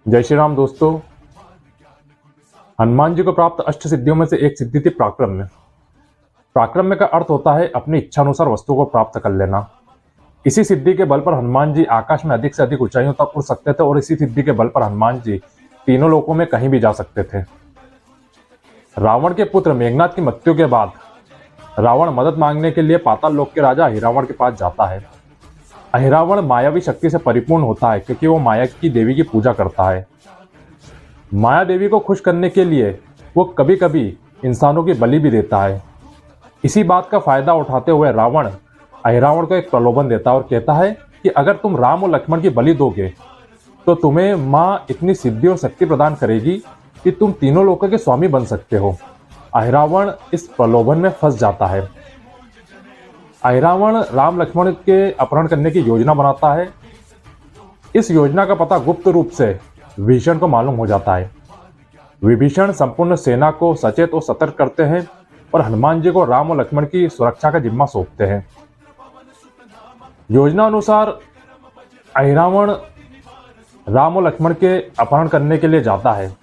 जय श्री राम दोस्तों। हनुमान जी को प्राप्त अष्ट सिद्धियों में से एक सिद्धि थी पराक्रम्य। पराक्रम्य का अर्थ होता है अपनी इच्छानुसार वस्तु को प्राप्त कर लेना। इसी सिद्धि के बल पर हनुमान जी आकाश में अधिक से अधिक ऊंचाइयों तक उड़ सकते थे और इसी सिद्धि के बल पर हनुमान जी तीनों लोकों में कहीं भी जा सकते थे। रावण के पुत्र मेघनाद की मृत्यु के बाद रावण मदद मांगने के लिए पाताल लोक के राजा अहिरावण के पास जाता है। अहिरावण मायावी शक्ति से परिपूर्ण होता है क्योंकि वो माया की देवी की पूजा करता है। माया देवी को खुश करने के लिए वो कभी कभी इंसानों की बलि भी देता है। इसी बात का फायदा उठाते हुए रावण अहिरावण को एक प्रलोभन देता है और कहता है कि अगर तुम राम और लक्ष्मण की बलि दोगे तो तुम्हें माँ इतनी सिद्धि और शक्ति प्रदान करेगी कि तुम तीनों लोकों के स्वामी बन सकते हो। अहिरावण इस प्रलोभन में फंस जाता है। अहिरावण राम लक्ष्मण के अपहरण करने की योजना बनाता है। इस योजना का पता गुप्त रूप से विभीषण को मालूम हो जाता है। विभीषण संपूर्ण सेना को सचेत और सतर्क करते हैं और हनुमान जी को राम और लक्ष्मण की सुरक्षा का जिम्मा सौंपते हैं। योजना अनुसार अहिरावण राम और लक्ष्मण के अपहरण करने के लिए जाता है,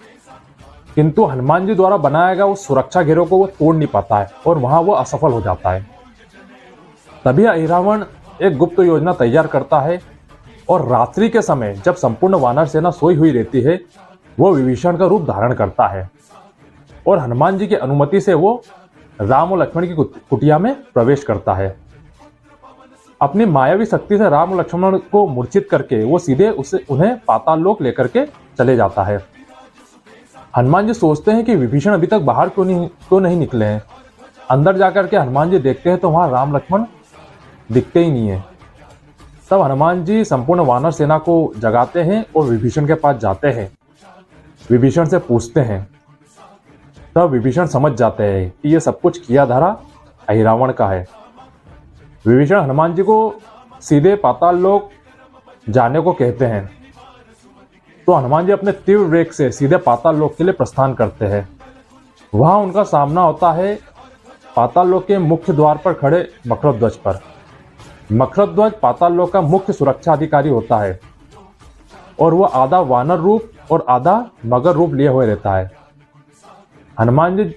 किंतु हनुमान जी द्वारा बनाया गया उस सुरक्षा घेरों को वो तोड़ नहीं पाता है और वहां वो असफल हो जाता है। तभी अहिरावण एक गुप्त योजना तैयार करता है और रात्रि के समय जब संपूर्ण वानर सेना सोई हुई रहती है वो विभीषण का रूप धारण करता है और हनुमान जी की अनुमति से वो राम और लक्ष्मण की कुटिया में प्रवेश करता है। अपनी मायावी शक्ति से राम और लक्ष्मण को मूर्छित करके वो सीधे उन्हें पाताल लोक लेकर के चले जाता है। हनुमान जी सोचते हैं कि विभीषण अभी तक बाहर क्यों नहीं निकले हैं। अंदर जाकर के हनुमान जी देखते हैं तो वहां राम लक्ष्मण दिखते ही नहीं है। तब हनुमान जी संपूर्ण वानर सेना को जगाते हैं और विभीषण के पास जाते हैं। विभीषण से पूछते हैं। तब विभीषण समझ जाते हैं कि ये सब कुछ किया धरा अहिरावण का है। विभीषण हनुमान जी को सीधे पाताल लोक जाने को कहते हैं तो हनुमान जी अपने तीव्र वेग से सीधे पाताल लोक के लिए प्रस्थान करते हैं। वहां उनका सामना होता है पाताल लोक के मुख्य द्वार पर खड़े मकरध्वज पर। मकरध्वज पाताल लोक का मुख्य सुरक्षा अधिकारी होता है और वह आधा वानर रूप और आधा मगर रूप लिए हुए रहता है। हनुमान जी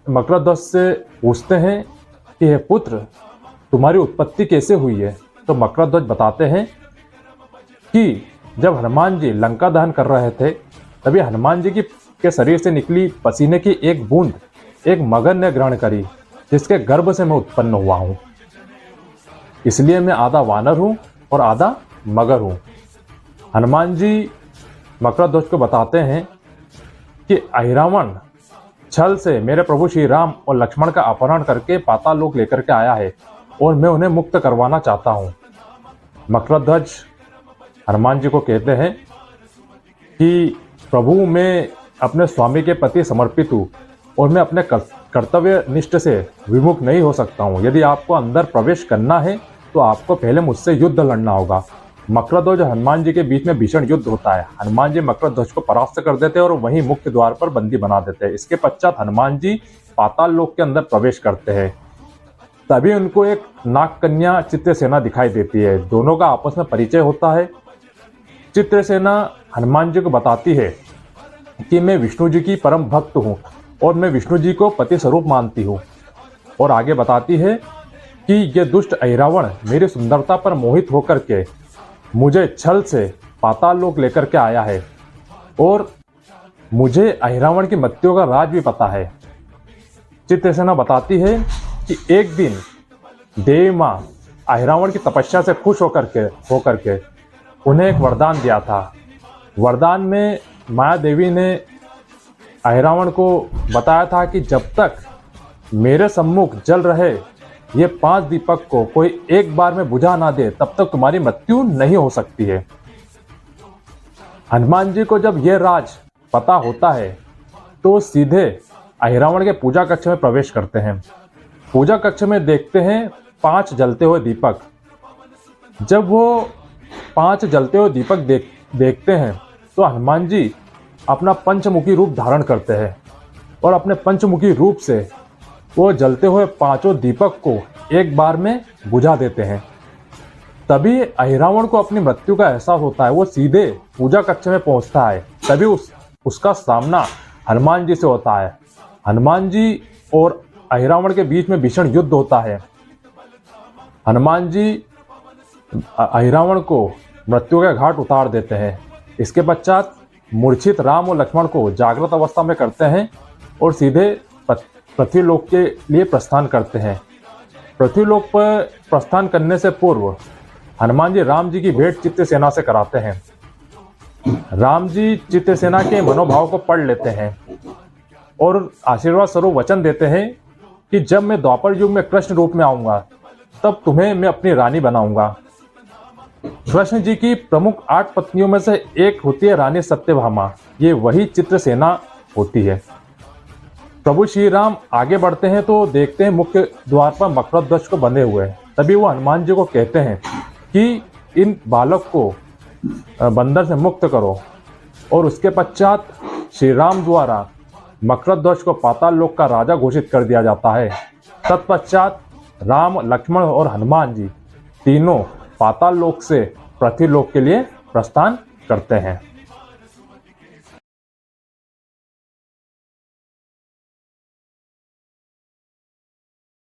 मकरध्वज से पूछते हैं कि हे पुत्र, तुम्हारी उत्पत्ति कैसे हुई है। तो मकरध्वज बताते हैं कि जब हनुमान जी लंका दहन कर रहे थे तभी हनुमान जी के शरीर से निकली पसीने की एक बूंद एक मगर ने ग्रहण करी, जिसके गर्भ से मैं उत्पन्न हुआ हूं। इसलिए मैं आधा वानर हूं और आधा मगर हूं। हनुमान जी मकरध्वज को बताते हैं कि अहिरावण छल से मेरे प्रभु श्री राम और लक्ष्मण का अपहरण करके पाताल लोक लेकर के आया है और मैं उन्हें मुक्त करवाना चाहता हूं। मकरध्वज हनुमान जी को कहते हैं कि प्रभु, मैं अपने स्वामी के प्रति समर्पित हूँ और मैं अपने कर्तव्य निष्ठ से विमुख नहीं हो सकता हूँ। यदि आपको अंदर प्रवेश करना है तो आपको पहले मुझसे युद्ध लड़ना होगा। मकरध्वज हनुमान जी के बीच में भीषण युद्ध होता है। हनुमान जी मकरध्वज को परास्त कर देते हैं और वहीं मुख्य द्वार पर बंदी बना देते हैं। इसके पश्चात हनुमान जी पाताल लोक के अंदर प्रवेश करते हैं। तभी उनको एक नागकन्या चित्रसेना दिखाई देती है। दोनों का आपस में परिचय होता है। चित्रसेना हनुमान जी को बताती है कि मैं विष्णु जी की परम भक्त हूँ और मैं विष्णु जी को पति स्वरूप मानती हूँ, और आगे बताती है कि ये दुष्ट अहिरावण मेरी सुंदरता पर मोहित होकर के मुझे छल से पाताल लोक लेकर के आया है और मुझे अहिरावण की मृत्यु का राज भी पता है। चित्रसेना बताती है कि एक दिन देवी माँ अहिरावण की तपस्या से खुश होकर के उन्हें एक वरदान दिया था। वरदान में माया देवी ने अहिरावण को बताया था कि जब तक मेरे सम्मुख जल रहे ये 5 दीपक को कोई एक बार में बुझा ना दे तब तक तुम्हारी मृत्यु नहीं हो सकती है। हनुमान जी को जब यह राज पता होता है तो सीधे अहिरावण के पूजा कक्ष में प्रवेश करते हैं। पूजा कक्ष में देखते हैं 5 जलते हुए दीपक। जब वो 5 जलते हुए दीपक देखते हैं तो हनुमान जी अपना पंचमुखी रूप धारण करते हैं और अपने पंचमुखी रूप से वो जलते हुए 5 दीपक को एक बार में बुझा देते हैं। तभी अहिरावण को अपनी मृत्यु का एहसास होता है। वो सीधे पूजा कक्ष में पहुंचता है तभी उसका सामना हनुमान जी से होता है। हनुमान जी और अहिरावण के बीच में भीषण युद्ध होता है। हनुमान जी अहिरावण को मृत्यु के घाट उतार देते हैं। इसके पश्चात मूर्छित राम और लक्ष्मण को जागृत अवस्था में करते हैं और सीधे पृथ्वीलोक के लिए प्रस्थान करते हैं। पृथ्वीलोक पर प्रस्थान करने से पूर्व हनुमान जी राम जी की भेंट चित्रसेना से कराते हैं। राम जी चित्रसेना के मनोभाव को पढ़ लेते हैं और आशीर्वाद स्वरूप वचन देते हैं कि जब मैं द्वापर युग में कृष्ण रूप में आऊंगा तब तुम्हें मैं अपनी रानी बनाऊंगा। कृष्ण जी की प्रमुख 8 पत्नियों में से एक होती है रानी सत्यभामा। ये वही चित्रसेना होती है। प्रभु श्री राम आगे बढ़ते हैं तो देखते हैं मुख्य द्वार पर मकरध्वज को बंधे हुए हैं। तभी वो हनुमान जी को कहते हैं कि इन बालक को बंदर से मुक्त करो और उसके पश्चात श्री राम द्वारा मकरध्वज को पाताल लोक का राजा घोषित कर दिया जाता है। तत्पश्चात राम, लक्ष्मण और हनुमान जी तीनों पाताल लोक से पृथ्वी लोक के लिए प्रस्थान करते हैं।